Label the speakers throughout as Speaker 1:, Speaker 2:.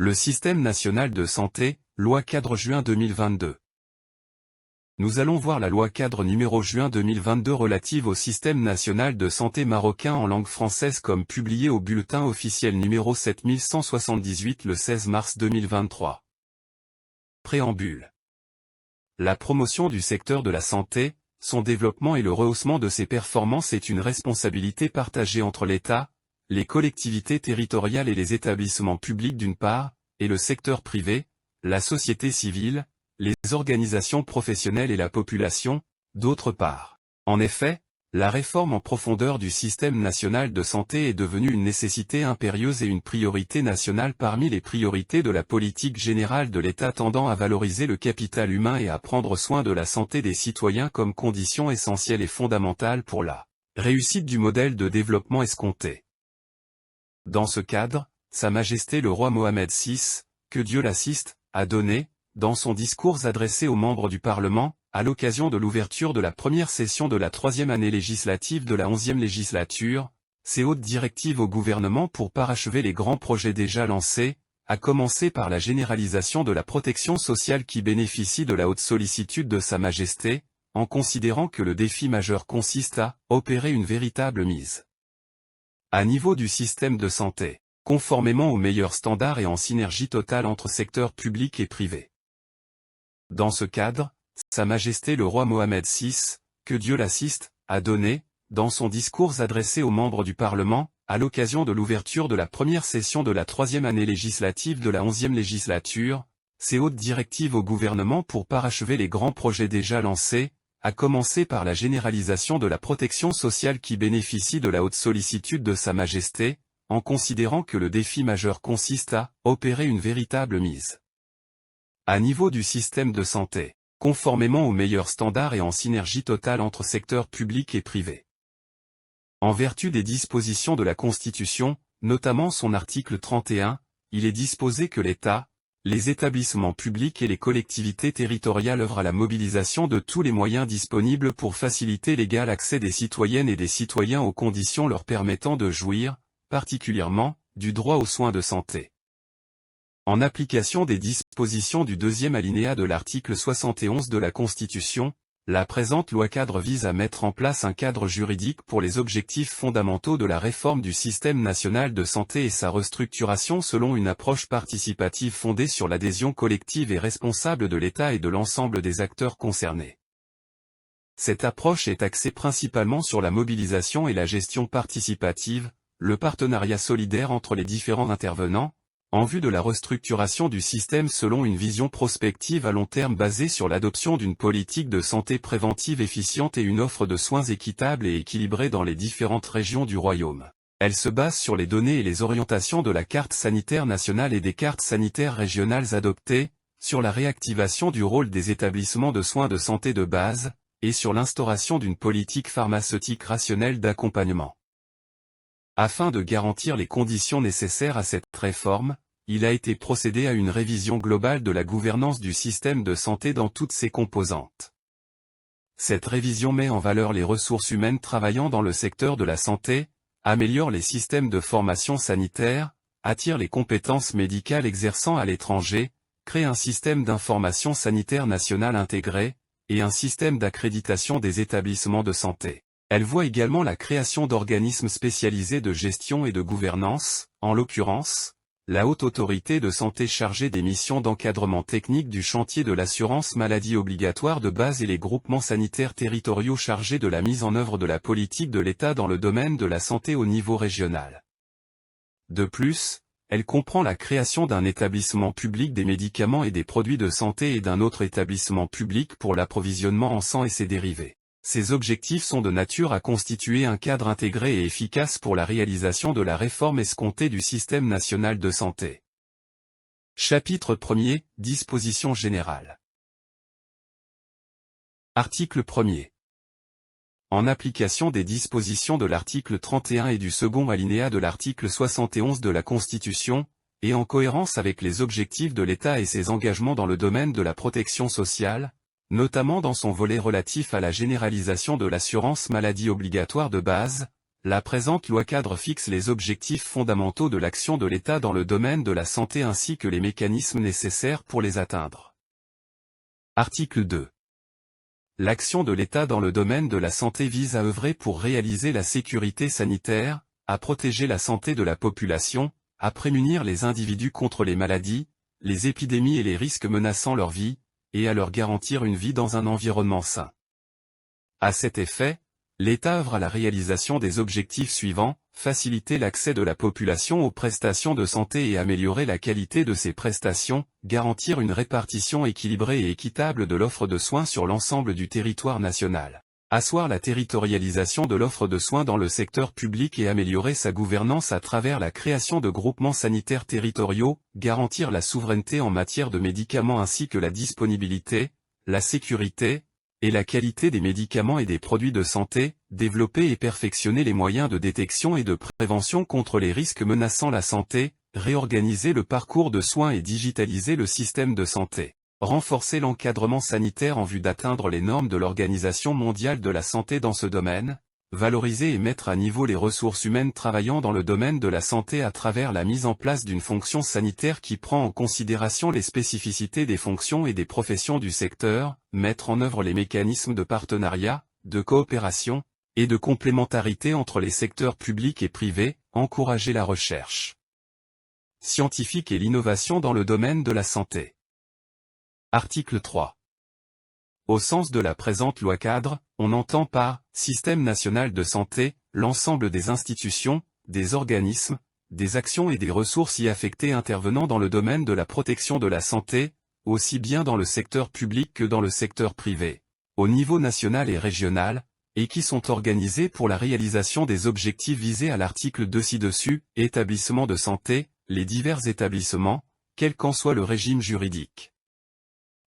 Speaker 1: Le Système national de santé, loi cadre juin 2022. Nous allons voir la loi cadre numéro juin 2022 relative au Système national de santé marocain en langue française comme publiée au bulletin officiel numéro 7178 le 16 mars 2023. Préambule. La promotion du secteur de la santé, son développement et le rehaussement de ses performances est une responsabilité partagée entre l'État, les collectivités territoriales et les établissements publics d'une part, et le secteur privé, la société civile, les organisations professionnelles et la population, d'autre part. En effet, la réforme en profondeur du système national de santé est devenue une nécessité impérieuse et une priorité nationale parmi les priorités de la politique générale de l'État tendant à valoriser le capital humain et à prendre soin de la santé des citoyens comme condition essentielle et fondamentale pour la réussite du modèle de développement escompté. Dans ce cadre, Sa Majesté le roi Mohamed VI, que Dieu l'assiste, a donné, dans son discours adressé aux membres du Parlement, à l'occasion de l'ouverture de la première session de la 3e année législative de la 11e législature, ses hautes directives au gouvernement pour parachever les grands projets déjà lancés, à commencer par la généralisation de la protection sociale qui bénéficie de la haute sollicitude de Sa Majesté, en considérant que le défi majeur consiste à opérer une véritable mise à niveau du système de santé, conformément aux meilleurs standards et en synergie totale entre secteurs public et privé. Dans ce cadre, Sa Majesté le roi Mohamed VI, que Dieu l'assiste, a donné, dans son discours adressé aux membres du Parlement, à l'occasion de l'ouverture de la première session de la 3e année législative de la 11e législature, ses hautes directives au gouvernement pour parachever les grands projets déjà lancés, à commencer par la généralisation de la protection sociale qui bénéficie de la haute sollicitude de Sa Majesté, en considérant que le défi majeur consiste à opérer une véritable mise à niveau du système de santé, conformément aux meilleurs standards et en synergie totale entre secteurs public et privé. En vertu des dispositions de la Constitution, notamment son article 31, il est disposé que l'État, les établissements publics et les collectivités territoriales œuvrent à la mobilisation de tous les moyens disponibles pour faciliter l'égal accès des citoyennes et des citoyens aux conditions leur permettant de jouir, particulièrement, du droit aux soins de santé. En application des dispositions du deuxième alinéa de l'article 71 de la Constitution, la présente loi-cadre vise à mettre en place un cadre juridique pour les objectifs fondamentaux de la réforme du système national de santé et sa restructuration selon une approche participative fondée sur l'adhésion collective et responsable de l'État et de l'ensemble des acteurs concernés. Cette approche est axée principalement sur la mobilisation et la gestion participative, le partenariat solidaire entre les différents intervenants, en vue de la restructuration du système selon une vision prospective à long terme basée sur l'adoption d'une politique de santé préventive efficiente et une offre de soins équitable et équilibrée dans les différentes régions du royaume. Elle se base sur les données et les orientations de la carte sanitaire nationale et des cartes sanitaires régionales adoptées, sur la réactivation du rôle des établissements de soins de santé de base, et sur l'instauration d'une politique pharmaceutique rationnelle d'accompagnement. Afin de garantir les conditions nécessaires à cette réforme, il a été procédé à une révision globale de la gouvernance du système de santé dans toutes ses composantes. Cette révision met en valeur les ressources humaines travaillant dans le secteur de la santé, améliore les systèmes de formation sanitaire, attire les compétences médicales exerçant à l'étranger, crée un système d'information sanitaire national intégré, et un système d'accréditation des établissements de santé. Elle voit également la création d'organismes spécialisés de gestion et de gouvernance, en l'occurrence, la Haute Autorité de Santé chargée des missions d'encadrement technique du chantier de l'assurance maladie obligatoire de base et les groupements sanitaires territoriaux chargés de la mise en œuvre de la politique de l'État dans le domaine de la santé au niveau régional. De plus, elle comprend la création d'un établissement public des médicaments et des produits de santé et d'un autre établissement public pour l'approvisionnement en sang et ses dérivés. Ces objectifs sont de nature à constituer un cadre intégré et efficace pour la réalisation de la réforme escomptée du système national de santé. Chapitre 1er, Dispositions générales. Article 1er. En application des dispositions de l'article 31 et du second alinéa de l'article 71 de la Constitution, et en cohérence avec les objectifs de l'État et ses engagements dans le domaine de la protection sociale, notamment dans son volet relatif à la généralisation de l'assurance maladie obligatoire de base, la présente loi-cadre fixe les objectifs fondamentaux de l'action de l'État dans le domaine de la santé ainsi que les mécanismes nécessaires pour les atteindre. Article 2. L'action de l'État dans le domaine de la santé vise à œuvrer pour réaliser la sécurité sanitaire, à protéger la santé de la population, à prémunir les individus contre les maladies, les épidémies et les risques menaçant leur vie, et à leur garantir une vie dans un environnement sain. À cet effet, l'État œuvre à la réalisation des objectifs suivants, faciliter l'accès de la population aux prestations de santé et améliorer la qualité de ces prestations, garantir une répartition équilibrée et équitable de l'offre de soins sur l'ensemble du territoire national, asseoir la territorialisation de l'offre de soins dans le secteur public et améliorer sa gouvernance à travers la création de groupements sanitaires territoriaux, garantir la souveraineté en matière de médicaments ainsi que la disponibilité, la sécurité, et la qualité des médicaments et des produits de santé, développer et perfectionner les moyens de détection et de prévention contre les risques menaçant la santé, réorganiser le parcours de soins et digitaliser le système de santé, renforcer l'encadrement sanitaire en vue d'atteindre les normes de l'Organisation mondiale de la santé dans ce domaine, valoriser et mettre à niveau les ressources humaines travaillant dans le domaine de la santé à travers la mise en place d'une fonction sanitaire qui prend en considération les spécificités des fonctions et des professions du secteur, mettre en œuvre les mécanismes de partenariat, de coopération, et de complémentarité entre les secteurs publics et privés, encourager la recherche scientifique et l'innovation dans le domaine de la santé. Article 3. Au sens de la présente loi-cadre, on entend par « système national de santé » l'ensemble des institutions, des organismes, des actions et des ressources y affectées intervenant dans le domaine de la protection de la santé, aussi bien dans le secteur public que dans le secteur privé, au niveau national et régional, et qui sont organisées pour la réalisation des objectifs visés à l'article 2 ci-dessus, établissements de santé, les divers établissements, quel qu'en soit le régime juridique.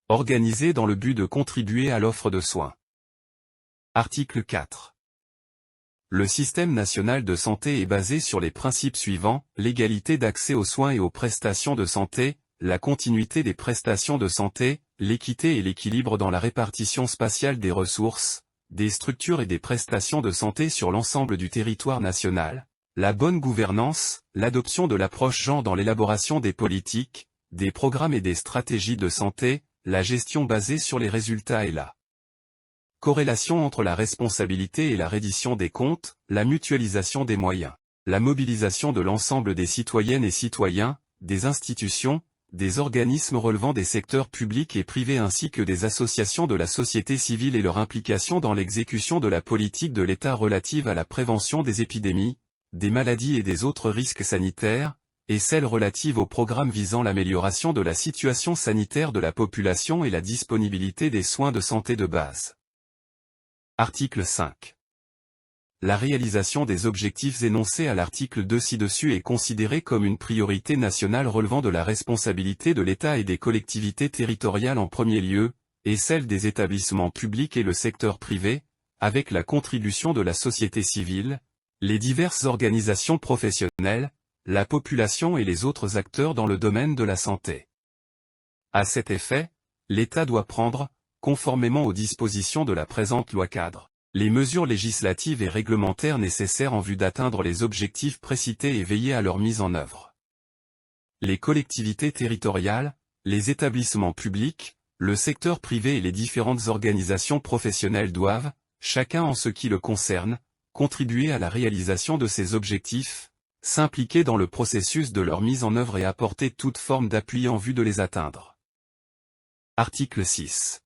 Speaker 1: Organisés dans le but de contribuer à l'offre de soins. Article 4. Le système national de santé est basé sur les principes suivants, l'égalité d'accès aux soins et aux prestations de santé, la continuité des prestations de santé, l'équité et l'équilibre dans la répartition spatiale des ressources, des structures et des prestations de santé sur l'ensemble du territoire national, la bonne gouvernance, l'adoption de l'approche genre dans l'élaboration des politiques, des programmes et des stratégies de santé, la gestion basée sur les résultats et la corrélation entre la responsabilité et la reddition des comptes, la mutualisation des moyens, la mobilisation de l'ensemble des citoyennes et citoyens, des institutions, des organismes relevant des secteurs publics et privés ainsi que des associations de la société civile et leur implication dans l'exécution de la politique de l'État relative à la prévention des épidémies, des maladies et des autres risques sanitaires, et celles relatives au programme visant l'amélioration de la situation sanitaire de la population et la disponibilité des soins de santé de base. Article 5. La réalisation des objectifs énoncés à l'article 2 ci-dessus est considérée comme une priorité nationale relevant de la responsabilité de l'État et des collectivités territoriales en premier lieu, et celle des établissements publics et le secteur privé, avec la contribution de la société civile, les diverses organisations professionnelles, la population et les autres acteurs dans le domaine de la santé. À cet effet, l'État doit prendre, conformément aux dispositions de la présente loi-cadre, les mesures législatives et réglementaires nécessaires en vue d'atteindre les objectifs précités et veiller à leur mise en œuvre. Les collectivités territoriales, les établissements publics, le secteur privé et les différentes organisations professionnelles doivent, chacun en ce qui le concerne, contribuer à la réalisation de ces objectifs, s'impliquer dans le processus de leur mise en œuvre et apporter toute forme d'appui en vue de les atteindre. Article 6.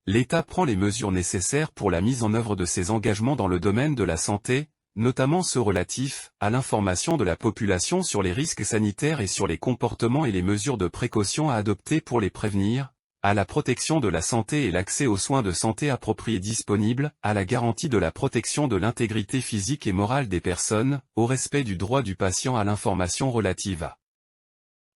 Speaker 1: L'État prend les mesures nécessaires pour la mise en œuvre de ses engagements dans le domaine de la santé, notamment ceux relatifs à l'information de la population sur les risques sanitaires et sur les comportements et les mesures de précaution à adopter pour les prévenir, à la protection de la santé et l'accès aux soins de santé appropriés disponibles, à la garantie de la protection de l'intégrité physique et morale des personnes, au respect du droit du patient à l'information relative à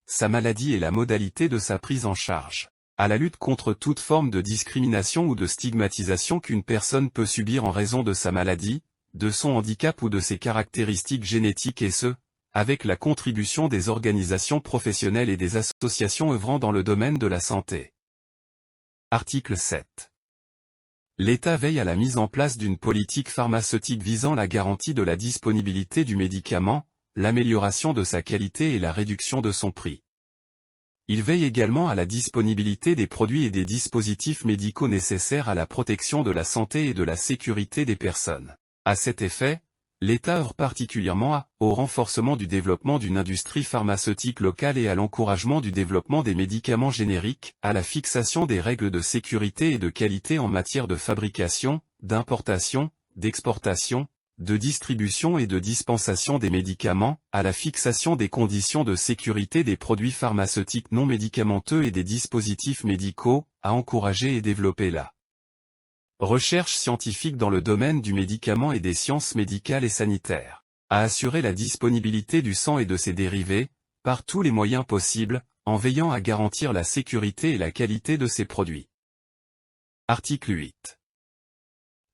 Speaker 1: sa maladie et la modalité de sa prise en charge, à la lutte contre toute forme de discrimination ou de stigmatisation qu'une personne peut subir en raison de sa maladie, de son handicap ou de ses caractéristiques génétiques et ce, avec la contribution des organisations professionnelles et des associations œuvrant dans le domaine de la santé. Article 7. L'État veille à la mise en place d'une politique pharmaceutique visant la garantie de la disponibilité du médicament, l'amélioration de sa qualité et la réduction de son prix. Il veille également à la disponibilité des produits et des dispositifs médicaux nécessaires à la protection de la santé et de la sécurité des personnes. À cet effet, l'État œuvre particulièrement au renforcement du développement d'une industrie pharmaceutique locale et à l'encouragement du développement des médicaments génériques, à la fixation des règles de sécurité et de qualité en matière de fabrication, d'importation, d'exportation, de distribution et de dispensation des médicaments, à la fixation des conditions de sécurité des produits pharmaceutiques non médicamenteux et des dispositifs médicaux, à encourager et développer la recherche scientifique dans le domaine du médicament et des sciences médicales et sanitaires, à assurer la disponibilité du sang et de ses dérivés, par tous les moyens possibles, en veillant à garantir la sécurité et la qualité de ces produits. Article 8.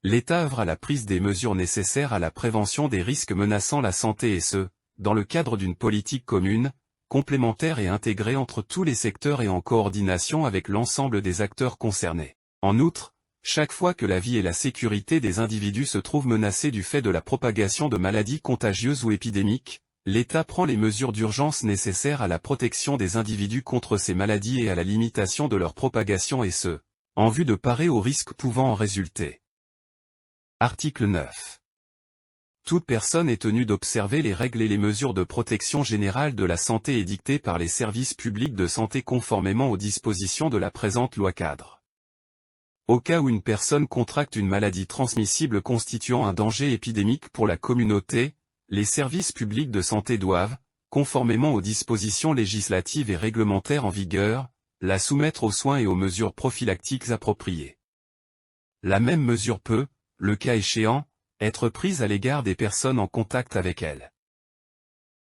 Speaker 1: L'État œuvre à la prise des mesures nécessaires à la prévention des risques menaçant la santé et ce, dans le cadre d'une politique commune, complémentaire et intégrée entre tous les secteurs et en coordination avec l'ensemble des acteurs concernés. En outre, chaque fois que la vie et la sécurité des individus se trouvent menacées du fait de la propagation de maladies contagieuses ou épidémiques, l'État prend les mesures d'urgence nécessaires à la protection des individus contre ces maladies et à la limitation de leur propagation et ce, en vue de parer aux risques pouvant en résulter. Article 9. Toute personne est tenue d'observer les règles et les mesures de protection générale de la santé édictées par les services publics de santé conformément aux dispositions de la présente loi-cadre. Au cas où une personne contracte une maladie transmissible constituant un danger épidémique pour la communauté, les services publics de santé doivent, conformément aux dispositions législatives et réglementaires en vigueur, la soumettre aux soins et aux mesures prophylactiques appropriées. La même mesure peut, le cas échéant, être prise à l'égard des personnes en contact avec elle.